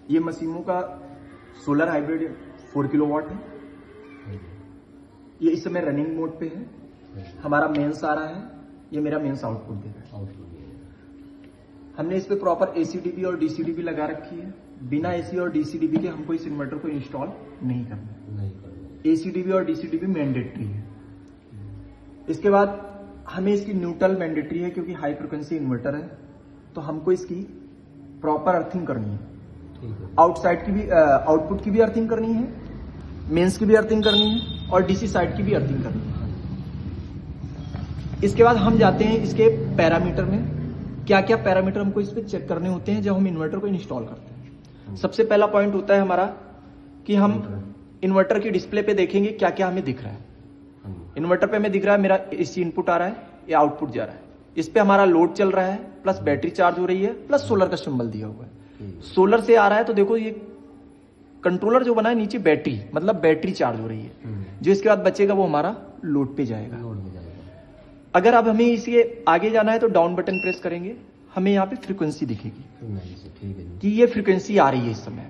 ये मशीमो का solar hybrid 4 kilowatt है। ये इस समय रनिंग मोड पे है। हमारा मेंस आ रहा है, ये मेरा मेंस आउटपुट दे रहा है। हमने इस पे प्रॉपर एसीडीबी और डीसीडीबी लगा रखी है। बिना एसी और डीसीडीबी के हमको इस इन्वर्टर को इंस्टॉल नहीं करना है। एसीडीबी और डीसीडीबी मैंडेटरी है। इसके बाद हमें इसकी न्यूट्रल मैंडेटरी है, क्योंकि हाई फ्रिक्वेंसी इन्वर्टर है, तो हमको इसकी प्रॉपर अर्थिंग करनी है। आउटसाइड की भी आउटपुट की भी अर्थिंग करनी है, मेंस की भी अर्थिंग करनी है और डीसी साइड की भी अर्थिंग करनी है। इसके बाद हम जाते हैं इसके पैरामीटर में। क्या क्या पैरामीटर हमको इस पे चेक करने होते हैं जब हम इन्वर्टर को इंस्टॉल करते हैं। सबसे पहला पॉइंट होता है हमारा कि हम इन्वर्टर की डिस्प्ले पे देखेंगे क्या क्या हमें दिख रहा है। इन्वर्टर पे हमें दिख रहा है मेरा एसी इनपुट आ रहा है या आउटपुट जा रहा है। इस पे हमारा लोड चल रहा है, प्लस बैटरी चार्ज हो रही है, प्लस सोलर का सिंबल दिया हुआ है। सोलर से आ रहा है तो देखो ये कंट्रोलर जो बना है नीचे बैटरी, मतलब बैटरी चार्ज हो रही है। जो इसके बाद बचेगा वो हमारा लोड पे जाएगा। अगर अब हमें इसके आगे जाना है तो डाउन बटन प्रेस करेंगे, हमें यहाँ पे फ्रीक्वेंसी दिखेगी कि ये फ्रीक्वेंसी आ रही है। इस समय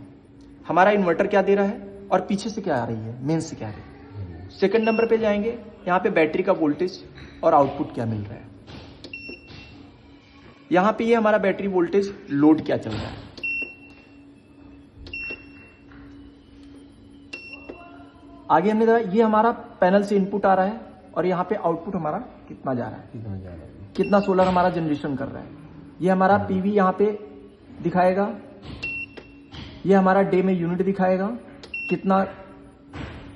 हमारा इन्वर्टर क्या दे रहा है और पीछे से क्या आ रही है, मेन से क्या आ रही है। सेकंड नंबर पे जाएंगे, यहाँ पे बैटरी का वोल्टेज और आउटपुट क्या मिल रहा है। यहाँ पे ये हमारा बैटरी वोल्टेज, लोड क्या चल रहा है। आगे हमने देखा ये हमारा पैनल से इनपुट आ रहा है और यहाँ पे आउटपुट हमारा कितना जा रहा है, कितना सोलर हमारा जनरेशन कर रहा है। ये हमारा पीवी यहाँ पे दिखाएगा, ये हमारा डे में यूनिट दिखाएगा, कितना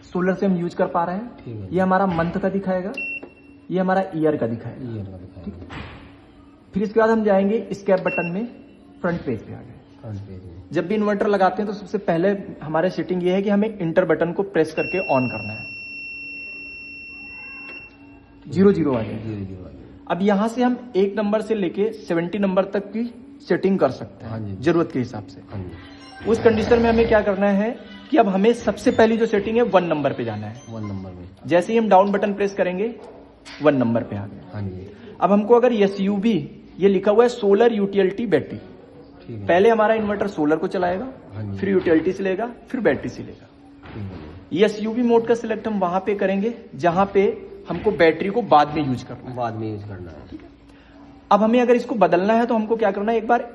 सोलर से हम यूज कर पा रहे हैं। ये हमारा मंथ का दिखाएगा, ये हमारा ईयर का दिखाएगा। ठीक है, फिर इसके बाद हम जाएंगे स्कैप बटन में, फ्रंट पेज पे आ गए। जब भी इन्वर्टर लगाते हैं तो सबसे पहले हमारे सेटिंग ये है कि हमें इंटर बटन को प्रेस करके ऑन करना है। 0 आ गया। अब यहां से हम 1 नंबर से लेके 70 नंबर तक की सेटिंग कर सकते हैं जरूरत के हिसाब से। उस कंडीशन में हमें क्या करना है कि अब हमें सबसे पहली जो सेटिंग है 1 नंबर पे जाना है। 1 नंबर में जैसे ही हम डाउन बटन प्रेस करेंगे 1 नंबर पे आ गए। अब हमको अगर एसयूबी, ये लिखा हुआ है सोलर यूटिलिटी बैटरी, पहले हमारा इन्वर्टर सोलर को चलाएगा, फिर यूटिलिटी से लेगा, फिर बैटरी से लेगा। एसयूबी मोड का सिलेक्ट हम वहां पे करेंगे जहां पे हमको बैटरी को बाद में यूज करना है। ठीक है, अब हमें अगर इसको बदलना है तो हमको क्या करना है, एक बार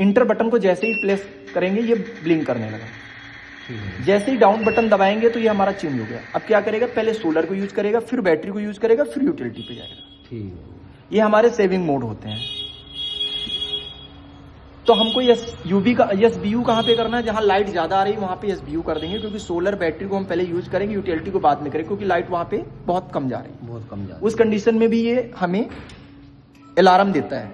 इंटर बटन को जैसे ही प्रेस करेंगे ये ब्लिंक करने लगा। जैसे ही डाउन बटन दबाएंगे तो ये हमारा चेंज हो गया। अब क्या करेगा, पहले सोलर को यूज करेगा, फिर बैटरी को यूज करेगा, फिर यूटिलिटी पे जाएगा। ये हमारे सेविंग मोड होते हैं। तो हमको एसयूबी का एसबीयू कहां पे करना है, जहां लाइट ज्यादा आ रही है वहां पे एसबीयू कर देंगे, क्योंकि सोलर बैटरी को हम पहले यूज करेंगे, यूटिलिटी को बाद में करेंगे, क्योंकि लाइट वहां पे बहुत कम जा रही है। उस कंडीशन में भी ये हमें अलार्म देता है।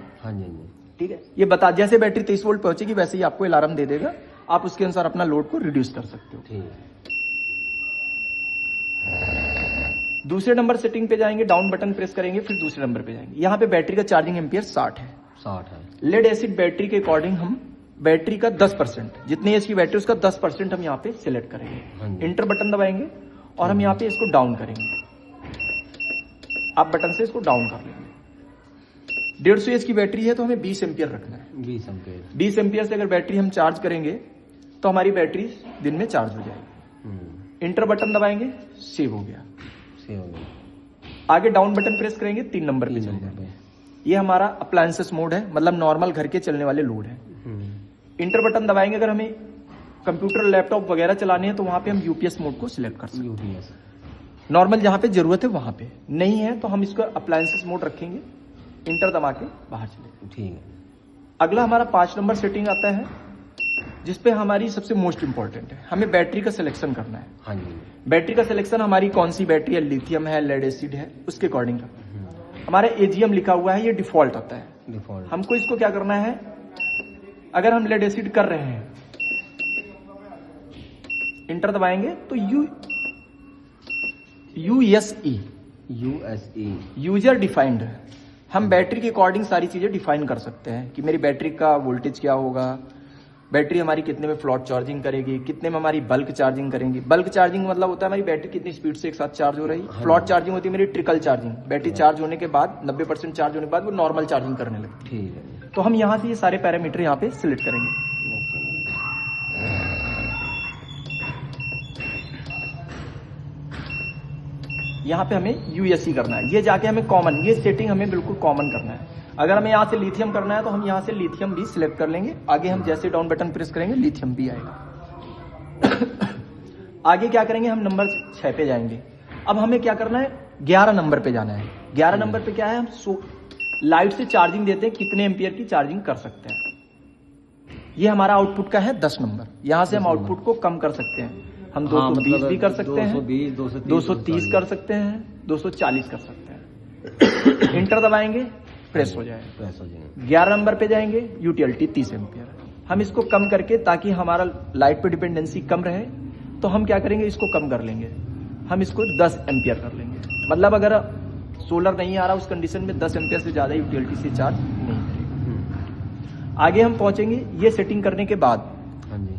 ठीक है, ये बता, जैसे बैटरी 23 वोल्ट पहुंचेगी वैसे ही आपको अलार्म दे देगा। आप उसके अनुसार अपना लोड को रिड्यूस कर सकते हो। दूसरे नंबर सेटिंग पे जाएंगे, डाउन बटन प्रेस करेंगे, फिर दूसरे नंबर पे जाएंगे। यहाँ पे बैटरी का चार्जिंग एम्पियर 60 है। लेड एसिड बैटरी के अकॉर्डिंग हम बैटरी का 10%, जितनी एच की बैटरी उसका 10% हम यहाँ पे सिलेक्ट करेंगे। इंटर बटन दबाएंगे और हम यहाँ पे इसको डाउन करेंगे। आप बटन से इसको डाउन कर लेंगे। 150 एच की बैटरी है तो हमें 20 एम्पियर रखना है। 20 एम्पियर से अगर बैटरी हम चार्ज करेंगे तो हमारी बैटरी दिन में चार्ज हो जाएगी। इंटर बटन दबाएंगे, सेव हो गया। आगे डाउन बटन प्रेस करेंगे, 3 नंबर पे चल जाएंगे। ये हमारा अप्लायंसेस मोड है, मतलब नॉर्मल घर के चलने वाले लोड है। इंटर बटन दबाएंगे, अगर हमें कंप्यूटर लैपटॉप वगैरह चलाने हैं तो वहां पे हम यूपीएस मोड को सिलेक्ट कर सकते हैं। नॉर्मल जहां पे जरूरत है वहां पे, नहीं है तो हम इसको अप्लायंसेस मोड रखेंगे, इंटर दबा के बाहर चले। ठीक है, अगला हमारा 5 नंबर सेटिंग आता है, जिसपे हमारी सबसे मोस्ट इंपॉर्टेंट है, हमें बैटरी का सिलेक्शन करना है। बैटरी का सिलेक्शन हमारी कौन सी बैटरी है, लिथियम है, लेड एसिड है, उसके अकॉर्डिंग करना है। हमारे एजीएम लिखा हुआ है, ये डिफॉल्ट आता है। हमको इसको क्या करना है, अगर हम लेड एसिड कर रहे हैं, इंटर दबाएंगे तो यूएसई यूजर डिफाइंड, हम बैटरी के अकॉर्डिंग सारी चीजें डिफाइन कर सकते हैं कि मेरी बैटरी का वोल्टेज क्या होगा, बैटरी हमारी कितने में फ्लॉट चार्जिंग करेगी, कितने में हमारी बल्क चार्जिंग करेंगी। बल्क चार्जिंग मतलब होता है हमारी बैटरी कितनी स्पीड से एक साथ चार्ज हो रही है। फ्लॉट चार्जिंग होती है मेरी ट्रिकल चार्जिंग, बैटरी चार्ज होने के बाद 90% चार्ज होने के बाद वो नॉर्मल चार्जिंग करने लगती है। ठीक है, तो हम यहाँ से ये सारे पैरामीटर यहाँ पे सिलेक्ट करेंगे। यहाँ पे हमें यूएससी करना है, ये जाके हमें कॉमन, ये सेटिंग हमें बिल्कुल कॉमन करना है। अगर हमें यहाँ से लिथियम करना है तो हम यहाँ से लिथियम भी सिलेक्ट कर लेंगे। आगे हम जैसे डाउन बटन प्रेस करेंगे लिथियम भी आएगा। आगे क्या करेंगे, हम नंबर 6 पे जाएंगे। अब हमें क्या करना है, 11 नंबर पे जाना है। 11 नंबर पे क्या है, हम लाइट से चार्जिंग देते हैं, कितने एम्पियर की चार्जिंग कर सकते हैं। ये हमारा आउटपुट का है 10 नंबर। यहाँ से हम आउटपुट को कम कर सकते हैं, हम 220 भी कर सकते हैं, 230 कर सकते हैं, 240 कर सकते हैं। इंटर दबाएंगे, प्रेस हो जाएगा। 11 नंबर पे जाएंगे, यूटिलिटी 30 एम्पियर। हम इसको कम करके, ताकि हमारा लाइट पे डिपेंडेंसी कम रहे, तो हम क्या करेंगे, इसको कम कर लेंगे। हम इसको 10 एम्पियर कर लेंगे। मतलब अगर सोलर नहीं आ रहा उस कंडीशन में 10 एम्पियर से ज्यादा यूटिलिटी से चार्ज नहीं करेगा। आगे हम पहुंचेंगे, ये सेटिंग करने के बाद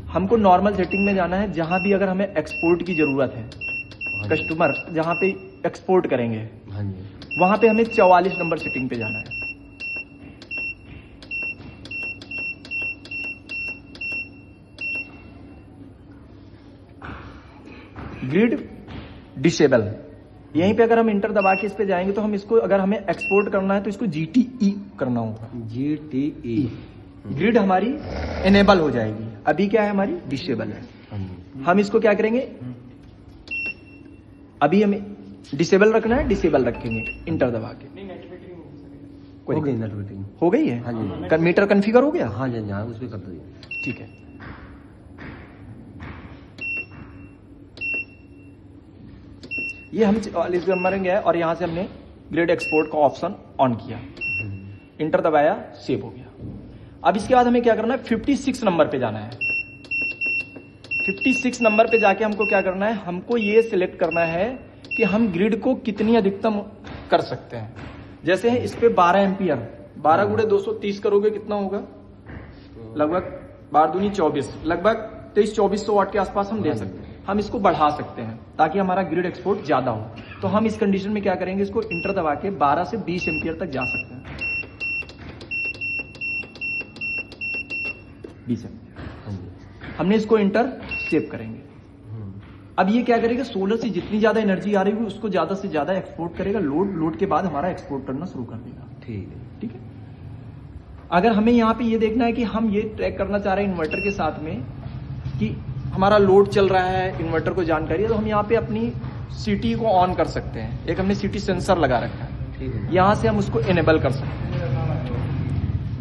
हमको नॉर्मल सेटिंग में जाना है। जहां भी अगर हमें एक्सपोर्ट की जरूरत है, कस्टमर जहां पे एक्सपोर्ट करेंगे वहां पे हमें 44 नंबर सेटिंग पे जाना है। ग्रिड डिसेबल, यहीं पे अगर हम इंटर दबा के इस पे जाएंगे तो हम इसको, अगर हमें एक्सपोर्ट करना है तो इसको GTE करना होगा। GTE, ग्रिड हमारी इनेबल हो जाएगी। अभी क्या है, हमारी डिसेबल है। हम इसको क्या करेंगे, अभी हमें डिसेबल रखना है, डिसेबल रखेंगे इंटर दबा के। हो गई नेट मीटिंग, हो गई है। हाँ जी, मीटर कन्फिगर हो गया। हाँ जी, हाँ उस पर कर दीजिए। ठीक है, ये हम 44 नंबर गए और यहां से हमने ग्रिड एक्सपोर्ट का ऑप्शन ऑन किया, इंटर दबाया, सेव हो गया। अब इसके बाद हमें क्या करना है, 56 नंबर पे जाना है। 56 नंबर पे जाके हमको क्या करना है, हमको ये सिलेक्ट करना है कि हम ग्रिड को कितनी अधिकतम कर सकते हैं। जैसे इस पे 12 एम्पियर, 12 गुणे 230 करोगे कितना होगा, लगभग 12 दूनी 24, लगभग 2300-2400 वाट के आसपास हम दे सकते हैं। हम इसको बढ़ा सकते हैं ताकि हमारा ग्रिड एक्सपोर्ट ज्यादा हो। तो हम इस कंडीशन में क्या करेंगे, इसको इंटर दबा के 12 से 20 एम्पियर तक जा सकते हैं। 20 एम्पियर हमने इसको इंटर सेव करेंगे। अब ये क्या करेगा, सोलर से जितनी ज्यादा एनर्जी आ रही है उसको ज्यादा से ज्यादा एक्सपोर्ट करेगा। लोड के बाद हमारा एक्सपोर्ट करना शुरू कर देगा। ठीक है। अगर हमें यहाँ पे ये देखना है कि हम ये ट्रैक करना चाह रहे हैं इन्वर्टर के साथ में कि हमारा लोड चल रहा है, इन्वर्टर को जानकारी है, तो हम यहाँ पे अपनी सिटी को ऑन कर सकते हैं। एक हमने सिटी सेंसर लगा रखा है, यहाँ से हम उसको इनेबल कर सकते हैं।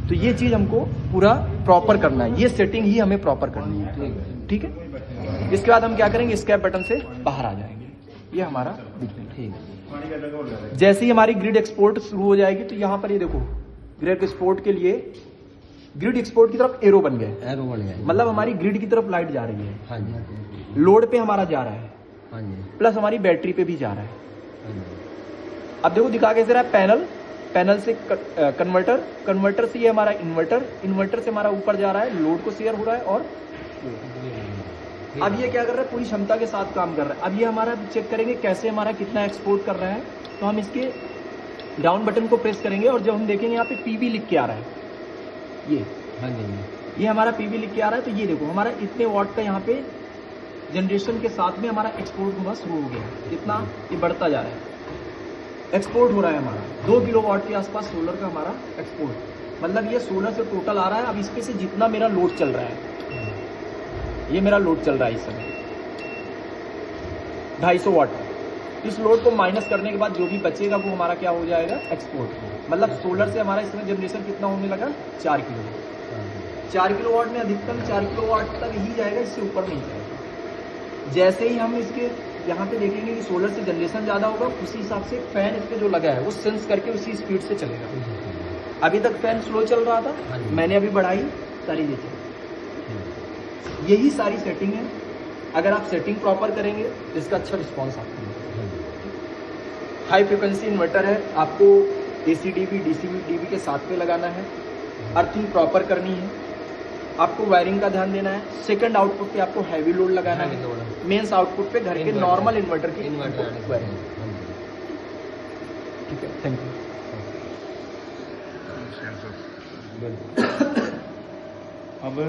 तो ये चीज हमको पूरा प्रॉपर करना है, ये सेटिंग ही हमें प्रॉपर करनी है। ठीक है, इसके बाद हम क्या करेंगे, एस्केप बटन से बाहर आ जाएंगे। ये हमारा दिखने, ठीक है। जैसे ही हमारी ग्रिड एक्सपोर्ट शुरू हो जाएगी तो यहाँ पर ये देखो, ग्रिड एक्सपोर्ट के लिए ग्रिड एक्सपोर्ट की तरफ एरो बन गए, मतलब हमारी ग्रिड की तरफ लाइट जा रही है। हाँ जी। लोड पे हमारा जा रहा है। हाँ जी। प्लस हमारी बैटरी पे भी जा रहा है। हाँ जी। अब देखो दिखा कैसे रहा है, पैनल से कन्वर्टर, कन्वर्टर से ये हमारा इन्वर्टर, इन्वर्टर से हमारा ऊपर जा रहा है, लोड को शेयर हो रहा है। और अब ये क्या कर रहा है, पूरी क्षमता के साथ काम कर रहा है। अब ये हमारा चेक करेंगे कैसे हमारा कितना एक्सपोर्ट कर रहा है। तो हम इसके डाउन बटन को प्रेस करेंगे और जब हम देखेंगे यहाँ पे पीवी लिख के आ रहा है, ये हमारा पीवी लिख के आ रहा है। तो ये देखो हमारा इतने वॉट का यहाँ पे जनरेशन के साथ में हमारा एक्सपोर्ट होना शुरू हो गया। कितना, ये बढ़ता जा रहा है, एक्सपोर्ट हो रहा है हमारा 2 किलोवाट के आसपास सोलर का हमारा एक्सपोर्ट। मतलब ये सोलर से टोटल आ रहा है। अब इसके से जितना मेरा लोड चल रहा है, ये मेरा लोड चल रहा है इस समय 250 वाट, इस लोड को माइनस करने के बाद जो भी बचेगा वो हमारा क्या हो जाएगा, एक्सपोर्ट। मतलब सोलर से हमारा इस समय जनरेशन कितना होने लगा, 4 किलो। 4 किलोवाट में अधिकतम 4 किलोवाट तक ही जाएगा, इससे ऊपर नहीं जाएगा। जैसे ही हम इसके यहाँ पे देखेंगे कि सोलर से जनरेशन ज्यादा होगा, उसी हिसाब से फैन इस पे जो लगा है वो सेंस करके उसी स्पीड से चलेगा। अभी तक फैन स्लो चल रहा था, मैंने अभी बढ़ाई, सारी चीजें, यही सारी सेटिंग है। अगर आप सेटिंग प्रॉपर करेंगे तो इसका अच्छा रिस्पॉन्स आपको मिलेगा। हाई फ्रिक्वेंसी इन्वर्टर है, आपको AC-DB, DC-DB के साथ में लगाना है, अर्थिंग प्रॉपर करनी है। आपको वायरिंग का ध्यान देना है। सेकंड आउटपुट पे आपको हैवी लोड लगाना है। मेंस आउटपुट पे घर के नॉर्मल इन्वर्टर की वायरिंग। ठीक है, थैंक यू। अब